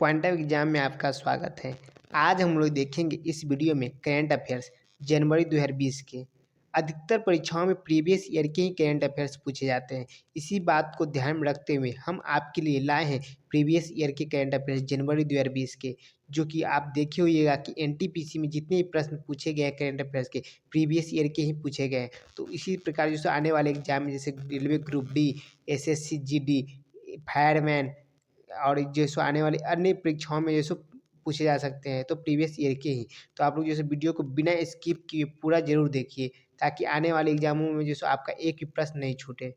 Point of exam में आपका स्वागत है। आज हम लोग देखेंगे इस वीडियो में करंट अफेयर्स जनवरी 2020 के। अधिकतर परीक्षाओं में प्रीवियस ईयर के ही करंट अफेयर्स पूछे जाते हैं। इसी बात को ध्यान में रखते हुए हम आपके लिए लाए हैं प्रीवियस ईयर के करंट अफेयर्स जनवरी 2020 के, जो कि आप देखे होइएगा कि एनटीपीसी में जितने भी प्रश्न पूछे गए हैं करंट अफेयर्स के प्रीवियस ईयर के ही पूछे गए हैं। तो इसी प्रकार जैसे आने वाले एग्जाम में जैसे railway group D, SSC GD, fireman और जैसे आने वाली अन्य परीक्षाओं में जैसे पूछे जा सकते हैं, तो प्रीवियस ईयर के ही। तो आप लोग जैसे वीडियो को बिना स्किप किए पूरा जरूर देखिए, ताकि आने वाले एग्जामों में जैसे आपका एक भी प्रश्न नहीं छूटे।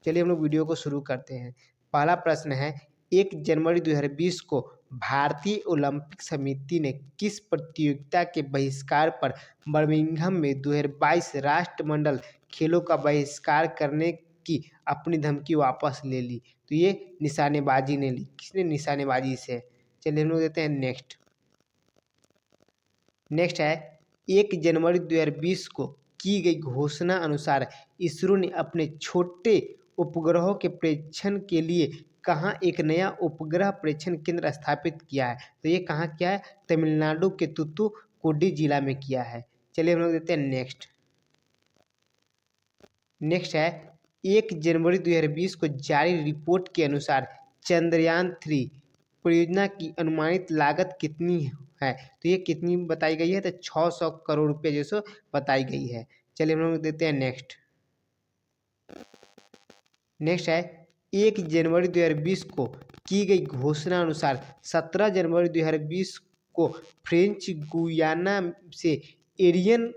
चलिए हम लोग वीडियो को शुरू करते हैं। पहला प्रश्न है, 1 जनवरी 2020 को भारतीय ओलंपिक समिति ने किस प्रतियोगिता के बहिष्कार पर बर्मिंघम में 2022 राष्ट्रमंडल खेलों का बहिष्कार करने की अपनी धमकी वापस ले ली? तो ये निशानेबाजी ने ली। किसने? निशानेबाजी से। चलिए हम लोग देते हैं नेक्स्ट है, 1 जनवरी 2020 को की गई घोषणा अनुसार इसरो ने अपने छोटे उपग्रहों के परीक्षण के लिए कहाँ एक नया उपग्रह परीक्षण केंद्र स्थापित किया है? तो ये कहाँ किया है? तमिलनाडु के तूतुकुडी जिला में किया है। चलिए हम लोग देते हैं नेक्स्ट है, 1 जनवरी 2020 को जारी रिपोर्ट के अनुसार चंद्रयान 3 परियोजना की अनुमानित लागत कितनी है? तो ये कितनी बताई गई है? तो 600 करोड़ रुपए जैसे बताई गई है। चलिए हम लोग देते हैं नेक्स्ट है, 1 जनवरी 2020 को की गई घोषणा अनुसार 17 जनवरी 2020 को फ्रेंच गुयाना से एरियन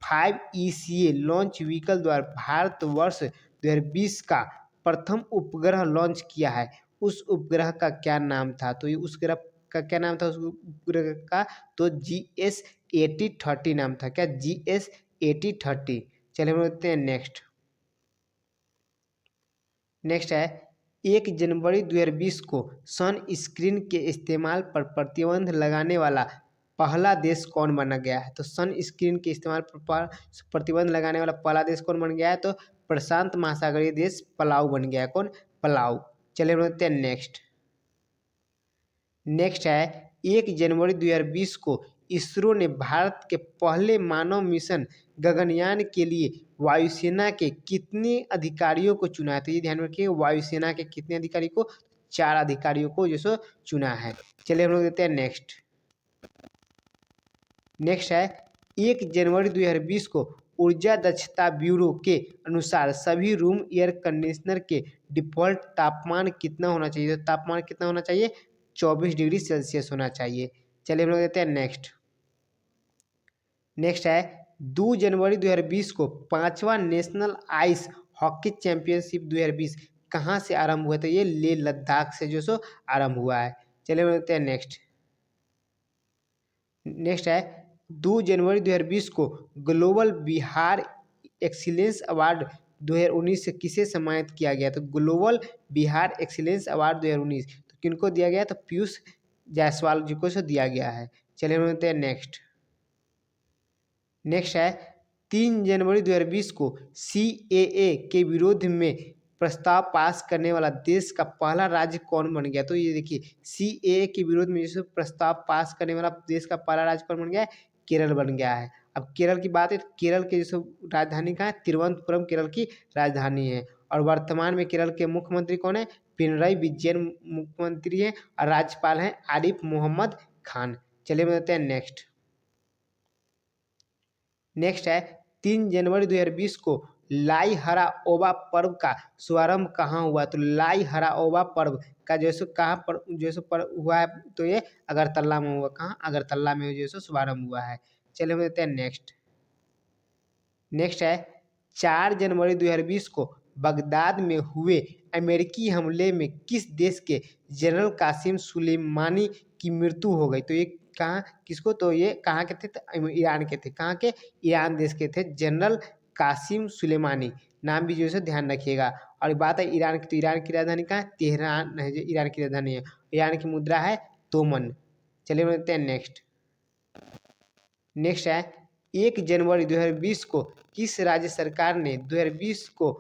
5 लॉन्च व्हीकल द्वारा भारतवर्ष 2020 का प्रथम उपग्रह लॉन्च किया है। उस उपग्रह का क्या नाम था? तो ये उस ग्रह का क्या नाम था उस उपग्रह का? तो GS8030 नाम था। क्या? GS8030। चलिए हम देखते हैं नेक्स्ट है, 1 जनवरी 2020 को सन स्क्रीन के इस्तेमाल पर प्रतिबंध लगाने वाला पहला देश कौन बना गया है? तो सन स्क्रीन के इस्तेमाल पर प्रतिबंध लगाने वाला पहला देश कौन बन गया है? तो प्रशांत महासागरीय देश पलाऊ बन गया है। कौन? पलाऊ। चलिए हम देखते हैं नेक्स्ट है, 1 जनवरी 2020 को इसरो ने भारत के पहले मानव मिशन गगनयान के लिए वायुसेना के कितने अधिकारियों को चुना है? तो ये ध्यान रखिए, वायुसेना के कितने अधिकारी को? 4 अधिकारियों को जैसे चुना है। चलिए हम लोग देते हैं नेक्स्ट है, 1 जनवरी 2020 को ऊर्जा दक्षता ब्यूरो के अनुसार सभी रूम एयर कंडीशनर के डिफ़ॉल्ट तापमान कितना होना चाहिए? तो तापमान कितना होना चाहिए? 24 डिग्री सेल्सियस होना चाहिए। चलिए हम लोग देते हैं नेक्स्ट है, 2 जनवरी 2020 को 5वां नेशनल आइस हॉकी चैंपियनशिप 2020 कहाँ से आरंभ हुआ? तो ये लेह लद्दाख से जो सो आरंभ हुआ है। चलिए हम देखते हैं नेक्स्ट है, 2 जनवरी 2020 को ग्लोबल बिहार एक्सीलेंस अवार्ड 2019 से किसे सम्मानित किया गया? तो ग्लोबल बिहार एक्सीलेंस अवार्ड 2019 तो किनको दिया गया? तो पीयूष जायसवाल जी को से दिया गया है। चलिए हम देखते हैं नेक्स्ट है, 3 जनवरी 2020 को CAA के विरोध में प्रस्ताव पास करने वाला देश का पहला राज्य कौन बन गया? तो ये देखिए, CAA के विरोध में जैसे प्रस्ताव पास करने वाला देश का पहला राज्य कौन बन गया है? केरल बन गया है। अब केरल की बात है तो केरल के जैसे राजधानी कहाँ है? तिरुवनंतपुरम केरल की राजधानी है। और वर्तमान में केरल के मुख्यमंत्री कौन है? पिनरई विजयन मुख्यमंत्री है और राज्यपाल हैं आरिफ मोहम्मद खान। चलिए बताते हैं नेक्स्ट है, 3 जनवरी 2020 को लाई हरा ओबा पर्व का शुभारंभ कहाँ हुआ? तो लाई हरा ओबा पर्व का जैसे कहाँ पर जैसे पर्व हुआ है? तो ये अगरतला में हुआ। कहाँ? अगरतला में जैसे शुभारंभ हुआ है। चलिए हम देखते हैं नेक्स्ट है, 4 जनवरी 2020 को बगदाद में हुए अमेरिकी हमले में किस देश के जनरल कासिम सुलेमानी की मृत्यु हो गई? तो ये कहाँ किसको? तो ये कहाँ के थे? तो ईरान के थे। कहाँ के? ईरान देश के थे जनरल कासिम सुलेमानी। नाम भी जो है ध्यान रखिएगा। और बात है ईरान की, तो ईरान की राजधानी कहाँ है? तेहरान है जो ईरान की राजधानी है। ईरान की मुद्रा है तोमन। चलिए देखते हैं नेक्स्ट है, 1 जनवरी 2020 को किस राज्य सरकार ने 2020 को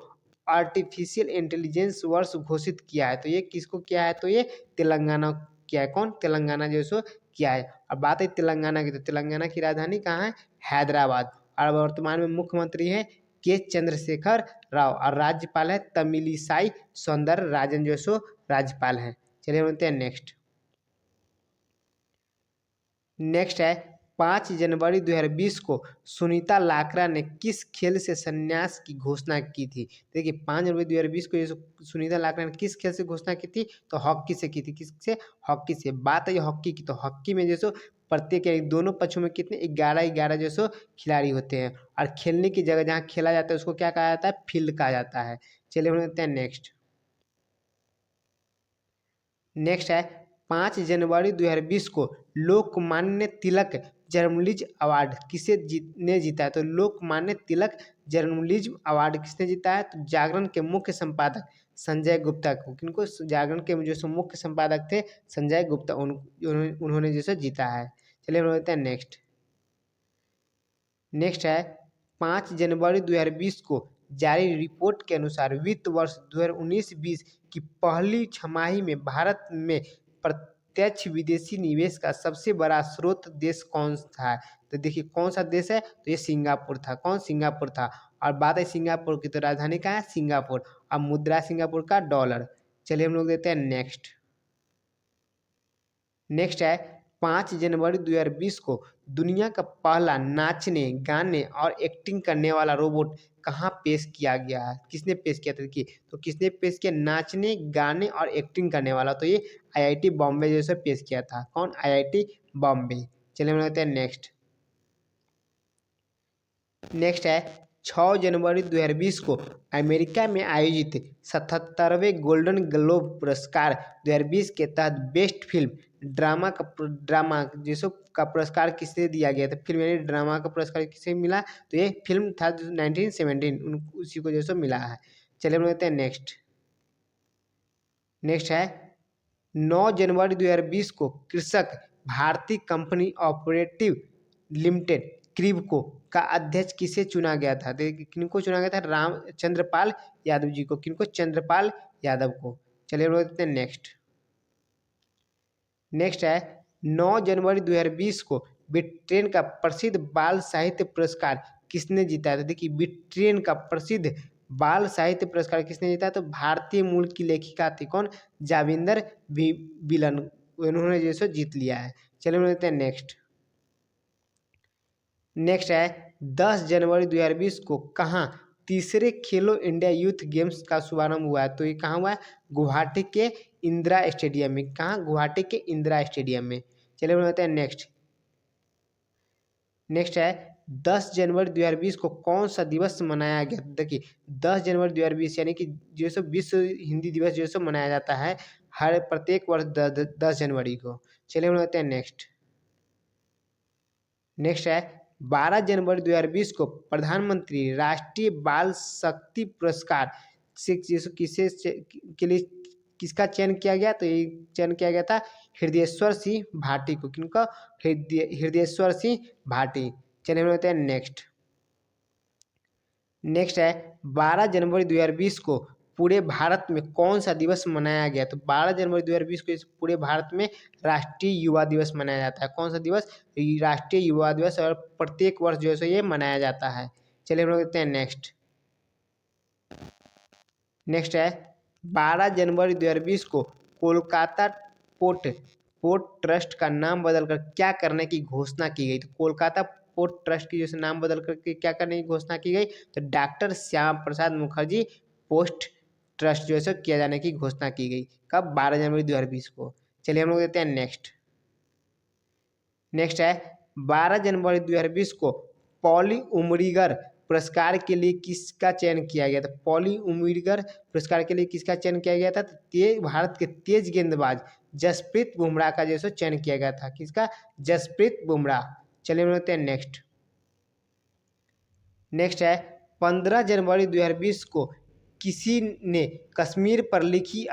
आर्टिफिशियल इंटेलिजेंस वर्ष घोषित किया है। तो ये किसको किया है? तो ये तेलंगाना किया है। कौन? तेलंगाना जो है सो किया है। और बात है तेलंगाना की, तो तेलंगाना की राजधानी कहाँ है? हैदराबाद। और वर्तमान में मुख्यमंत्री हैं के चंद्रशेखर राव और राज्यपाल है तमिलिसाई सौंदर राजन जो है सो राज्यपाल हैं। चलिए बोलते हैं नेक्स्ट। नेक्स्ट है 5 जनवरी 2020 को सुनीता लाकरा ने किस खेल से संन्यास की घोषणा की थी? देखिए 5 जनवरी 2020 को ये सुनीता लाकरा ने किस खेल से घोषणा की थी? तो हॉकी से की थी। किससे? हॉकी से। बात है हॉकी की, तो हॉकी में जो सो प्रत्येक दोनों पक्षों में कितने 11-11 जो सो खिलाड़ी होते हैं और खेलने की जगह जहाँ खेला जाता है उसको क्या कहा जाता है? फील्ड कहा जाता है। चलिए बोलते हैं नेक्स्ट। नेक्स्ट है 5 जनवरी 2020 को लोकमान्य तिलक जर्नलिज्म अवार्ड किसे जीता है? तो लोकमान्य तिलक जर्नलिज्म अवार्ड किसने जीता है? तो जागरण के मुख्य संपादक संजय गुप्ता को। किनको? जागरण के जो मुख्य संपादक थे संजय गुप्ता, उन्होंने जैसे जीता है। चलिए हम बोलते हैं नेक्स्ट। नेक्स्ट है 5 जनवरी 2020 को जारी रिपोर्ट के अनुसार वित्त वर्ष 2019-20 की पहली छमाही में भारत में प्रत्यक्ष विदेशी निवेश का सबसे बड़ा स्रोत देश कौन था? तो देखिए कौन सा देश है? तो ये सिंगापुर था। कौन? सिंगापुर था। और बात है सिंगापुर की, तो राजधानी कहाँ है? सिंगापुर। और मुद्रा सिंगापुर का डॉलर। चलिए हम लोग देते हैं नेक्स्ट। नेक्स्ट है 5 जनवरी 2020 को दुनिया का पहला नाचने, गाने और एक्टिंग करने वाला रोबोट कहाँ पेश किया गया है? किसने पेश किया था? देखिए तो किसने पेश किया? नाचने, गाने और एक्टिंग करने वाला, तो ये आईआईटी बॉम्बे जैसे पेश किया था। कौन? आईआईटी बॉम्बे। चलिए हम लेते हैं नेक्स्ट। नेक्स्ट है 6 जनवरी 2020 को अमेरिका में आयोजित 77वें गोल्डन ग्लोब पुरस्कार 2020 के तहत बेस्ट फिल्म ड्रामा जिसको का पुरस्कार किसे दिया गया था? फिल्म यानी ड्रामा का पुरस्कार किसे मिला? तो ये फिल्म था 1917, उसी को जैसे मिला है। चलिए हम लेते हैं नेक्स्ट। नेक्स्ट है 9 जनवरी 2020 को कृषक भारती कंपनी ऑपरेटिव लिमिटेड क्रिबको का अध्यक्ष किसे चुना गया था? किनको चुना गया था? चंद्रपाल यादव जी को। किनको? चंद्रपाल यादव को। चलिए बोलते हैं नेक्स्ट। नेक्स्ट है 9 जनवरी 2020 को ब्रिटेन का प्रसिद्ध बाल साहित्य पुरस्कार किसने जीता था? देखिए ब्रिटेन का प्रसिद्ध बाल साहित्य पुरस्कार किसने जीता? तो भारतीय मूल की लेखिका थी। कौन? जाविंदर बिलन, उन्होंने जैसे जीत लिया है। चलिए बोलते हैं नेक्स्ट। नेक्स्ट है 10 जनवरी 2020 को कहाँ तीसरे खेलो इंडिया यूथ गेम्स का शुभारंभ हुआ है? तो ये कहाँ हुआ है? गुवाहाटी के इंदिरा स्टेडियम में। कहाँ? गुवाहाटी के इंदिरा स्टेडियम में। चलिए बताते हैं नेक्स्ट। नेक्स्ट है 10 जनवरी 2020 को कौन सा दिवस मनाया गया? देखिए 10 जनवरी 2020 यानी कि जो सो विश्व हिंदी दिवस जो सो मनाया जाता है हर प्रत्येक वर्ष 10 जनवरी को। चलिए बताते हैं नेक्स्ट। नेक्स्ट है 12 जनवरी 2020 को प्रधानमंत्री राष्ट्रीय बाल शक्ति पुरस्कार से किसे के लिए किसका चयन किया गया? तो ये चयन किया गया था हृदयेश्वर सिंह भाटी को। किनका? हृदयेश्वर सिंह भाटी। चलिए हम बताते हैं नेक्स्ट। नेक्स्ट है 12 जनवरी 2020 को पूरे भारत में कौन सा दिवस मनाया गया? तो 12 जनवरी 2020 को इस पूरे भारत में राष्ट्रीय युवा दिवस मनाया जाता है। कौन सा दिवस? राष्ट्रीय युवा दिवस, और प्रत्येक वर्ष जो है ये मनाया जाता है। चलिए हम लोग देखते हैं नेक्स्ट। नेक्स्ट है 12 जनवरी 2020 को कोलकाता पोर्ट ट्रस्ट का नाम बदलकर क्या करने की घोषणा की गई? तो कोलकाता पोर्ट ट्रस्ट की जैसे नाम बदल करके क्या करने की घोषणा की गई? तो doctor Shyam Prasad Mukherjee post trust जो है किया जाने की घोषणा की गई। कब? 12 जनवरी 2020 को। चलिए हम लोग देते हैं नेक्स्ट। नेक्स्ट है 12 जनवरी 2020 को पॉली उमरीगर पुरस्कार के लिए किसका चयन किया गया था? पॉली उमरीगर पुरस्कार के लिए किसका चयन किया गया था? भारत के तेज गेंदबाज जसप्रीत बुमराह का जैसे चयन किया गया था। किसका? जसप्रीत बुमराह। चलिए बोलते हैं नेक्स्ट। नेक्स्ट है 15 जनवरी 2020 को किसी ने कश्मीर पर लिखी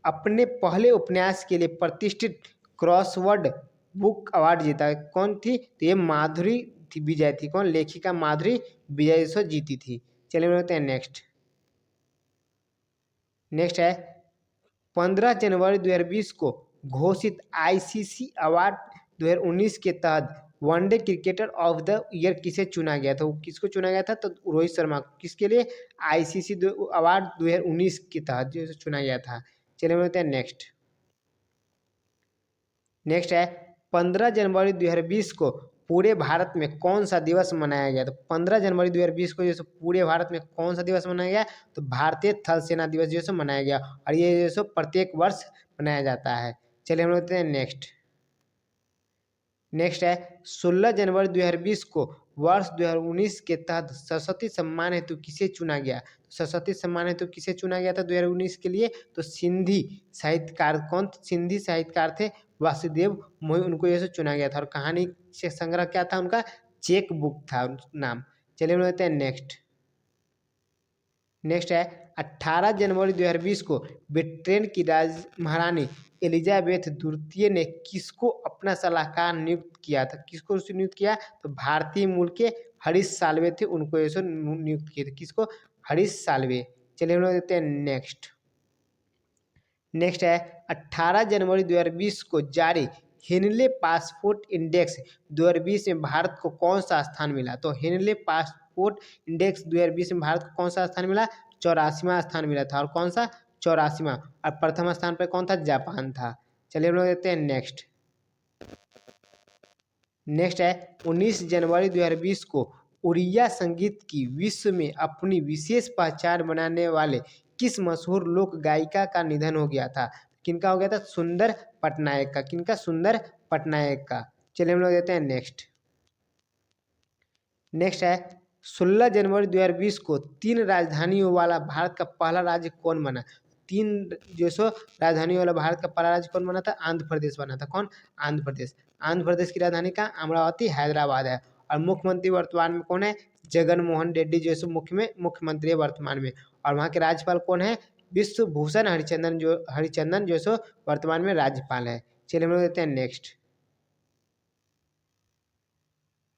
अपने पहले उपन्यास के लिए प्रतिष्ठित क्रॉसवर्ड बुक अवार्ड जीता। कौन थी? तो ये माधुरी विजय थी। कौन? लेखिका माधुरी विजय से जीती थी। चलिए बोलते हैं नेक्स्ट। नेक्स्ट है 15 जनवरी 2020 को घोषित आईसीसी अवार्ड 2019 के तहत one day cricketer of the year किसे चुना गया था? किसको चुना गया था? तो रोहित शर्मा को। किसके लिए? आईसीसी अवार्ड 2019 के तहत जो चुना गया था। चलिए बोलते हैं नेक्स्ट। नेक्स्ट है 15 जनवरी 2020 को पूरे भारत में कौन सा दिवस मनाया गया? तो 15 जनवरी 2020 को जैसे पूरे भारत में कौन सा दिवस मनाया गया? तो भारतीय थल सेना दिवस जैसे मनाया गया, और ये जैसे प्रत्येक वर्ष मनाया जाता है। चलिए हम बोलते हैं नेक्स्ट। नेक्स्ट है 16 जनवरी 2020 को वर्ष 2019 के तहत सरस्वती सम्मान हेतु किसे चुना गया? सरस्वती सम्मान हेतु किसे चुना गया था 2019 के लिए? तो सिंधी साहित्यकार। कौन सिंधी साहित्यकार थे? वासुदेव मोही, उनको ये चुना गया था। और कहानी से संग्रह क्या था उनका? चेक बुक था नाम। चलिए हम लेते हैं नेक्स्ट। नेक्स्ट है 18 जनवरी 2020 को ब्रिटेन की महारानी एलिजाबेथ द्वितीय ने किसको अपना सलाहकार नियुक्त किया था? किसको नियुक्त किया? तो भारतीय मूल के हरीश साल्वे थे, उनको ऐसे नियुक्त किए थे। किसको? हरीश साल्वे। चलिए हम लोग देते हैं नेक्स्ट। नेक्स्ट है 18 जनवरी 2020 को जारी हेनले पासपोर्ट इंडेक्स 2020 में भारत को कौन सा स्थान मिला? तो हेनले पासपोर्ट इंडेक्स 2020 में भारत को कौन सा स्थान मिला? 84वां स्थान मिला था। और कौन सा? 84वां। और प्रथम स्थान पर कौन था? जापान था। चलिए हम लोग देते हैं नेक्स्ट। नेक्स्ट है 19 जनवरी 2020 को उड़िया संगीत की विश्व में अपनी विशेष पहचान बनाने वाले किस मशहूर लोक गायिका का निधन हो गया था? किनका हो गया था? सुंदर पटनायक का। किनका? सुंदर पटनायक का। चलिए हम लोग देते हैं नेक्स्ट। नेक्स्ट है 16 जनवरी 2020 को 3 राजधानियों वाला भारत का पहला राज्य कौन बना? 3 जो सो राजधानियों वाला भारत का पहला राज्य कौन बना था? आंध्र प्रदेश बना था। कौन? आंध्र प्रदेश। आंध्र प्रदेश की राजधानी का अमरावती हैदराबाद है। और मुख्यमंत्री वर्तमान में कौन है? जगन मोहन रेड्डी जो सो मुख्यमंत्री है वर्तमान में। और वहाँ के राज्यपाल कौन है? विश्व भूषण हरिचंदन जो सो वर्तमान में राज्यपाल है। चलिए हम लोग देते हैं नेक्स्ट।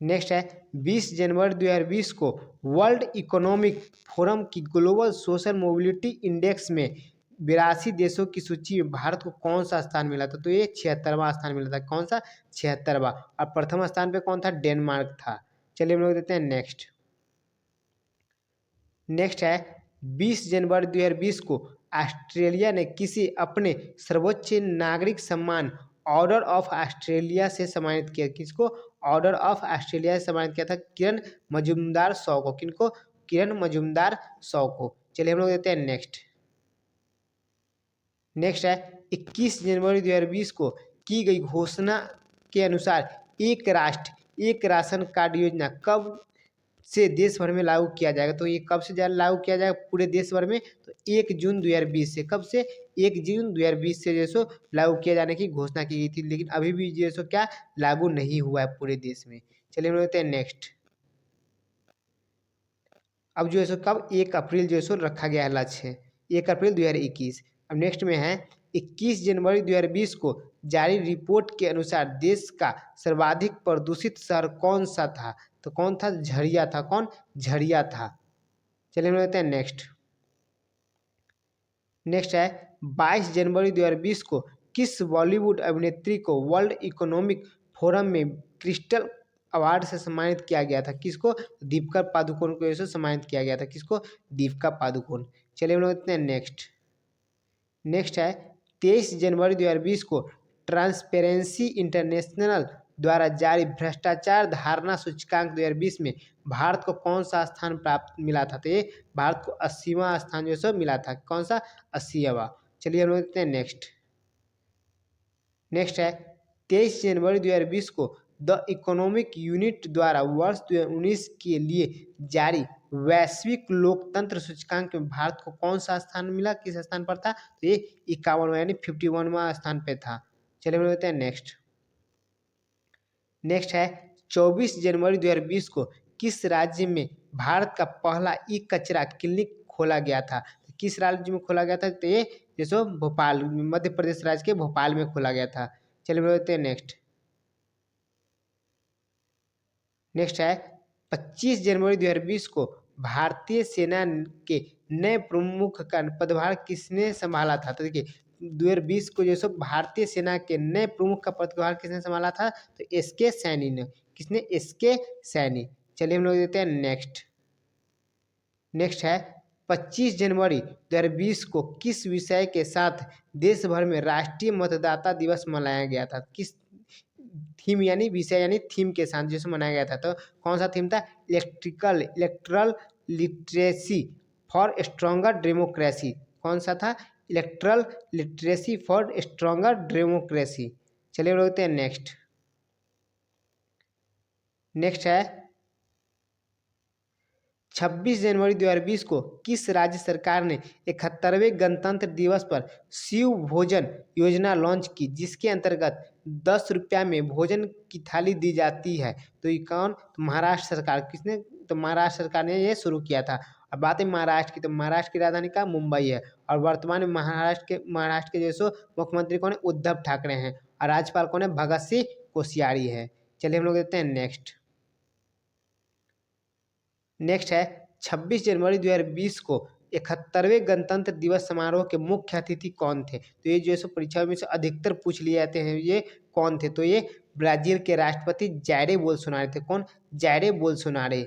नेक्स्ट है 20 जनवरी 2020 को वर्ल्ड इकोनॉमिक फोरम की ग्लोबल सोशल मोबिलिटी इंडेक्स में 82 देशों की सूची में भारत को कौन सा स्थान मिला था? तो ये 76वां स्थान मिला था। कौन सा? 76वां। और प्रथम स्थान पे कौन था? डेनमार्क था। चलिए हम लोग देते हैं नेक्स्ट। नेक्स्ट है 20 जनवरी 2020 को ऑस्ट्रेलिया ने किसी अपने सर्वोच्च नागरिक सम्मान ऑर्डर ऑफ ऑस्ट्रेलिया से सम्मानित किया? किसको? ऑर्डर ऑफ ऑस्ट्रेलिया से सम्मानित किया था किरण मजूमदार शॉ को। किनको? किरण मजूमदार शॉ को। चलिए हम लोग देते हैं नेक्स्ट। नेक्स्ट है 21 जनवरी 2020 को की गई घोषणा के अनुसार एक राष्ट्र एक राशन कार्ड योजना कब से देश भर में लागू किया जाएगा? तो ये कब से लागू किया जाएगा पूरे देश भर में? तो 1 जून 2020 से। कब से? 1 जून 2020 से जो लागू किया जाने की घोषणा की गई थी, लेकिन अभी भी जो क्या लागू नहीं हुआ है पूरे देश में। चलिए हम लोग देखते हैं नेक्स्ट। अब जो है कब? 1 अप्रैल जो रखा गया है लक्ष्य, 1 अप्रैल 2021। अब नेक्स्ट में है 21 जनवरी 2020 को जारी रिपोर्ट के अनुसार देश का सर्वाधिक प्रदूषित शहर कौन सा था? तो कौन था? झरिया था। कौन? झरिया था। चलिए हम लेते हैं नेक्स्ट। नेक्स्ट है 22 जनवरी 2020 को किस बॉलीवुड अभिनेत्री को वर्ल्ड इकोनॉमिक फोरम में क्रिस्टल अवार्ड से सम्मानित किया गया था? किसको? दीपिका पादुकोण को ऐसे सम्मानित किया गया था। किसको? दीपिका पादुकोण। चलिए हम लोग देखते हैं नेक्स्ट। नेक्स्ट है 23 जनवरी 2020 को ट्रांसपेरेंसी इंटरनेशनल द्वारा जारी भ्रष्टाचार धारणा सूचकांक 2020 में भारत को कौन सा स्थान प्राप्त मिला था? तो ये भारत को 80वां स्थान जो है मिला था। कौन सा? 80वां। चलिए हम लोग देखते हैं नेक्स्ट। नेक्स्ट है 23 जनवरी 2020 को द इकोनॉमिक यूनिट द्वारा वर्ष 2019 के लिए जारी वैश्विक लोकतंत्र सूचकांक में भारत को कौन सा स्थान मिला? किस स्थान पर था? तो ये 51वां यानी 51वां स्थान पे था। चलिए हम लोग देखते हैं नेक्स्ट। नेक्स्ट है 24 जनवरी 2020 को किस राज्य में भारत का पहला ई कचरा क्लिनिक खोला गया था? तो किस राज्य में खोला गया था? तो ये जैसे भोपाल, मध्य प्रदेश राज्य के भोपाल में खोला गया था। चलिए हम लोग देखते हैं नेक्स्ट। नेक्स्ट है 25 जनवरी 2020 को भारतीय सेना के नए प्रमुख का पदभार किसने संभाला था? तो देखिए 2020 को जो सो भारतीय सेना के नए प्रमुख का पदभार किसने संभाला था? तो एस के सैनी ने। किसने? एस के सैनी। चलिए हम लोग देते हैं नेक्स्ट। नेक्स्ट है 25 जनवरी 2020 को किस विषय के साथ देश भर में राष्ट्रीय मतदाता दिवस मनाया गया था? किस थीम यानी विषय यानी थीम के साथ जैसे मनाया गया था? तो कौन सा थीम था? Electoral literacy for stronger democracy. कौन सा था? Electoral literacy for stronger democracy. चलिए बोलते हैं नेक्स्ट। नेक्स्ट है 26 जनवरी 2020 को किस राज्य सरकार ने 71वें गणतंत्र दिवस पर शिव भोजन योजना लॉन्च की, जिसके अंतर्गत 10 रुपया में भोजन की थाली दी जाती है? तो ये कौन? तो महाराष्ट्र सरकार। किसने? तो महाराष्ट्र सरकार ने ये शुरू किया था। अब बात है महाराष्ट्र की, तो महाराष्ट्र की राजधानी का मुंबई है और वर्तमान में महाराष्ट्र के जैसो मुख्यमंत्री कौन है? उद्धव ठाकरे हैं और राज्यपाल कौन है? भगत सिंह कोश्यारी है। चलिए हम लोग देखते हैं नेक्स्ट। नेक्स्ट है 26 जनवरी 2020 को 71वें गणतंत्र दिवस समारोह के मुख्य अतिथि कौन थे? तो ये जो है परीक्षा में से अधिकतर पूछ लिए जाते हैं, ये कौन थे? तो ये ब्राजील के राष्ट्रपति जायरे बोल्सोनारो थे। कौन? जायरे बोल्सोनारो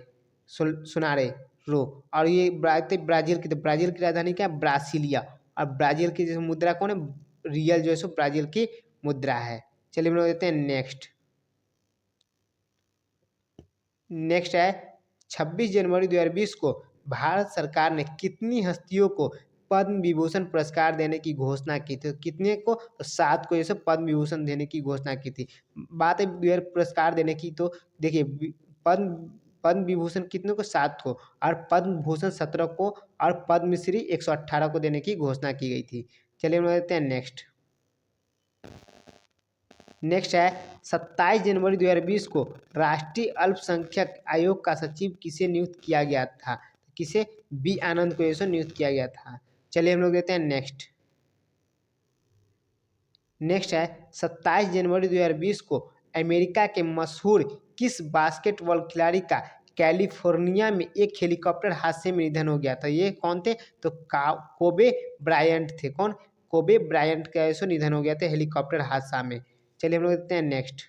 सोनारे रो। और ये ब्राजील की, तो ब्राजील की राजधानी क्या है? ब्रासिलिया। और ब्राजील की जैसे मुद्रा कौन है? रियल जो है सो ब्राजील की मुद्रा है। चलिए हम लोग देते हैं नेक्स्ट। नेक्स्ट है 26 जनवरी 2020 को भारत सरकार ने कितनी हस्तियों को पद्म विभूषण पुरस्कार देने की घोषणा की थी? तो कितने को? तो 7 को जैसे पद्म विभूषण देने की घोषणा की थी। बात है पुरस्कार देने की, तो देखिए पद्म पद्म विभूषण कितने को? 7 को। और पद्म भूषण 17 को और पद्मश्री 118 को देने की घोषणा की गई थी। चलिए हम देखते हैं नेक्स्ट। नेक्स्ट है 27 जनवरी 2020 को राष्ट्रीय अल्पसंख्यक आयोग का सचिव किसे नियुक्त किया गया था? किसे? बी आनंद को ऐसे नियुक्त किया गया था। चलिए हम लोग देते हैं नेक्स्ट। नेक्स्ट है 27 जनवरी 2020 को अमेरिका के मशहूर किस बास्केटबॉल खिलाड़ी का कैलिफोर्निया में एक हेलीकॉप्टर हादसे में निधन हो गया था? ये कौन थे? तो कोबे ब्रायंट थे। कौन? कोबे ब्रायंट का ऐसे निधन हो गया था हेलीकॉप्टर हादसा में। चलिए हम लोग देखते हैं नेक्स्ट।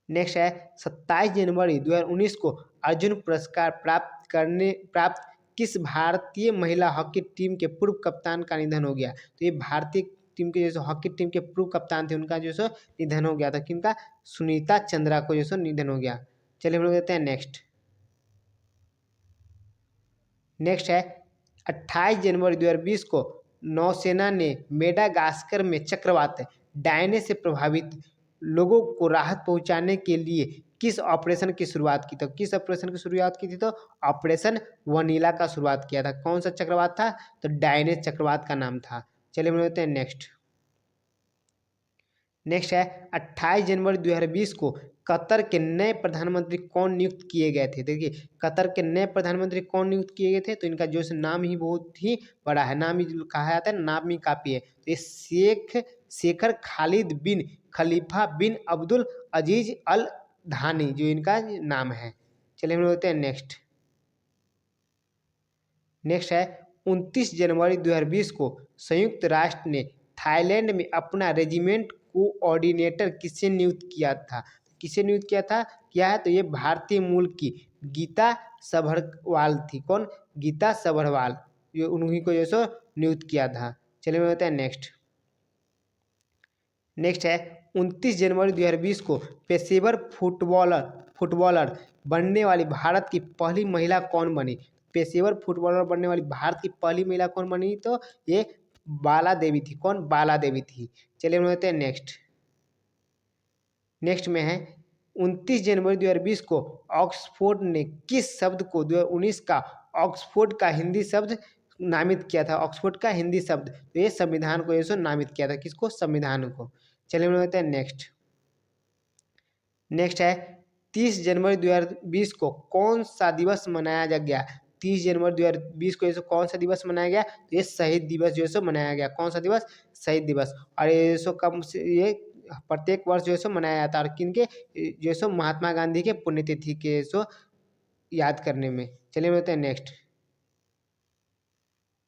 नेक्स्ट है 27 जनवरी 2019 को अर्जुन पुरस्कार प्राप्त किस भारतीय महिला हॉकी टीम के पूर्व कप्तान का निधन हो गया? तो ये भारतीय टीम के जैसे हॉकी टीम के पूर्व कप्तान थे, उनका जो सो निधन हो गया था। किनका? सुनीता चंद्रा को जो सो निधन हो गया। चलिए हम लोग देते हैं नेक्स्ट। नेक्स्ट है 28 जनवरी 2020 को नौसेना ने मेडागास्कर में चक्रवात डायने से प्रभावित लोगों को राहत पहुंचाने के लिए किस ऑपरेशन की शुरुआत की? तो किस ऑपरेशन की शुरुआत की थी? तो ऑपरेशन वनीला का शुरुआत किया था। कौन सा चक्रवात था? तो डायने चक्रवात का नाम था। चलिए हम लेते हैं नेक्स्ट। नेक्स्ट है 28 जनवरी 2020 को कतर के नए प्रधानमंत्री कौन नियुक्त किए गए थे? देखिए कतर के नए प्रधानमंत्री कौन नियुक्त किए गए थे? तो इनका जो नाम ही बहुत ही बड़ा है, नाम ही कहा जाता है, नाम ही काफी है। तो ये शेखर खालिद बिन खलीफा बिन अब्दुल अजीज अल धानी जो इनका नाम है। चलिए हम लोग हैं नेक्स्ट। नेक्स्ट है 29 जनवरी 2020 को संयुक्त राष्ट्र ने थाईलैंड में अपना रेजिमेंट कोऑर्डिनेटर किसे नियुक्त किया था? किसे नियुक्त किया था? क्या है? तो ये भारतीय मूल की गीता सभरवाल थी। कौन? गीता सभरवाल, ये उन्हीं को जैसो नियुक्त किया था। चलिए मैं बताते हैं नेक्स्ट। नेक्स्ट है 29 जनवरी 2020 को पेशेवर फुटबॉलर बनने वाली भारत की पहली महिला कौन बनी? पेशेवर फुटबॉलर बनने वाली भारत की पहली महिला कौन बनी? तो ये बाला देवी थी। कौन? बाला देवी थी। चलिए हम लेते हैं नेक्स्ट। नेक्स्ट में है 29 जनवरी 2020 को ऑक्सफोर्ड ने किस शब्द को 2019 का ऑक्सफोर्ड का हिंदी शब्द नामित किया था? ऑक्सफोर्ड का हिंदी शब्द, तो ये संविधान को ये नामित किया था। किसको? संविधान को। चलिए हम लेते हैं नेक्स्ट। नेक्स्ट है 30 जनवरी 2020 को कौन सा दिवस मनाया गया? 30 जनवरी 2020 को ये कौन सा दिवस मनाया गया? तो ये शहीद दिवस जो है मनाया गया। कौन सा दिवस? शहीद दिवस। और ये कम से ये प्रत्येक वर्ष जो है मनाया जाता है। और किनके? जो महात्मा गांधी के पुण्यतिथि के याद करने में। चलिए बढ़ते हैं नेक्स्ट।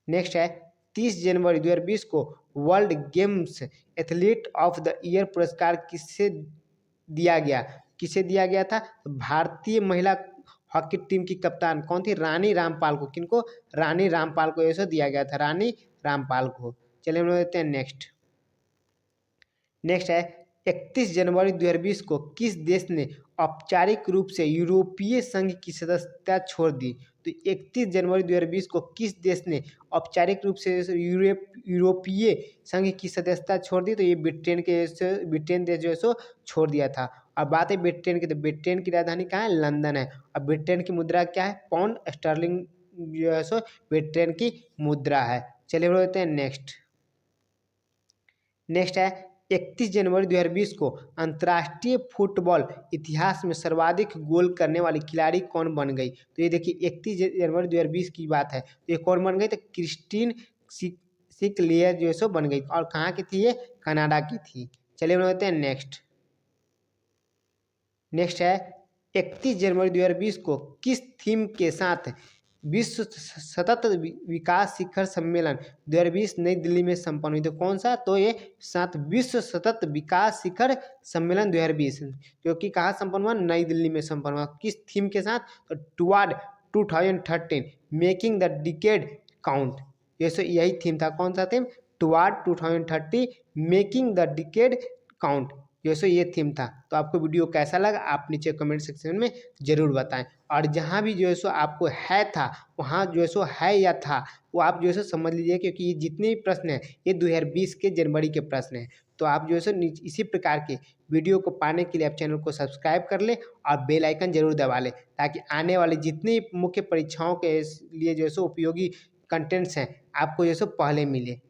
नेक्स्ट है 30 जनवरी 2020 को world games athlete of the year पुरस्कार किसे दिया गया? किसे दिया गया था? भारतीय महिला हॉकी टीम की कप्तान कौन थी? रानी रामपाल को। किनको? रानी रामपाल को ऐसा दिया गया था, रानी रामपाल को। चलिए हम लोग देखते हैं नेक्स्ट। नेक्स्ट है 31 जनवरी 2020 को किस देश ने औपचारिक रूप से यूरोपीय संघ की सदस्यता छोड़ दी? तो 31 जनवरी 2020 को किस देश ने औपचारिक रूप से यूरोपीय संघ की सदस्यता छोड़ दी? तो ये ब्रिटेन देश जो है सो छोड़ दिया था। अब बात है ब्रिटेन की, तो ब्रिटेन की राजधानी कहाँ है? लंदन है। अब ब्रिटेन की मुद्रा क्या है? पाउंड स्टर्लिंग जो है सो ब्रिटेन की मुद्रा है। चलिए हम लोग देखते हैं नेक्स्ट। नेक्स्ट है 31 जनवरी 2020 को अंतर्राष्ट्रीय फुटबॉल इतिहास में सर्वाधिक गोल करने वाली खिलाड़ी कौन बन गई? तो ये देखिए 31 जनवरी 2020 की बात है। तो ये कौन बन गई? तो क्रिस्टीन सिकलियर जो है सो बन गई। और कहाँ की थी ये? कनाडा की थी। चलिए हम लोग देखते हैं नेक्स्ट। नेक्स्ट है 31 जनवरी 2020 को किस थीम के साथ विश्व सतत विकास शिखर सम्मेलन 2020 नई दिल्ली में संपन्न हुई? तो कौन सा? तो ये साथ विश्व सतत विकास शिखर सम्मेलन 2020 जो कि कहाँ संपन्न हुआ? नई दिल्ली में संपन्न हुआ। किस थीम के साथ? तो toward 2013 making the decade count. यही थीम था। कौन सा theme? Toward 2030 making the decade count. ये थीम था। तो आपको वीडियो कैसा लगा आप नीचे कमेंट सेक्शन में ज़रूर बताएं। और जहाँ भी जो है सो आपको है था वहाँ जो है सो है या था वो आप जो है सो समझ लीजिए, क्योंकि ये जितने भी प्रश्न हैं ये 2020 के जनवरी के प्रश्न हैं। तो आप जो है सो इसी प्रकार के वीडियो को पाने के लिए आप चैनल को सब्सक्राइब कर लें और बेल आइकन जरूर दबा लें, ताकि आने वाली जितनी मुख्य परीक्षाओं के लिए जो है सो उपयोगी कंटेंट्स हैं आपको जो है सो पहले मिले।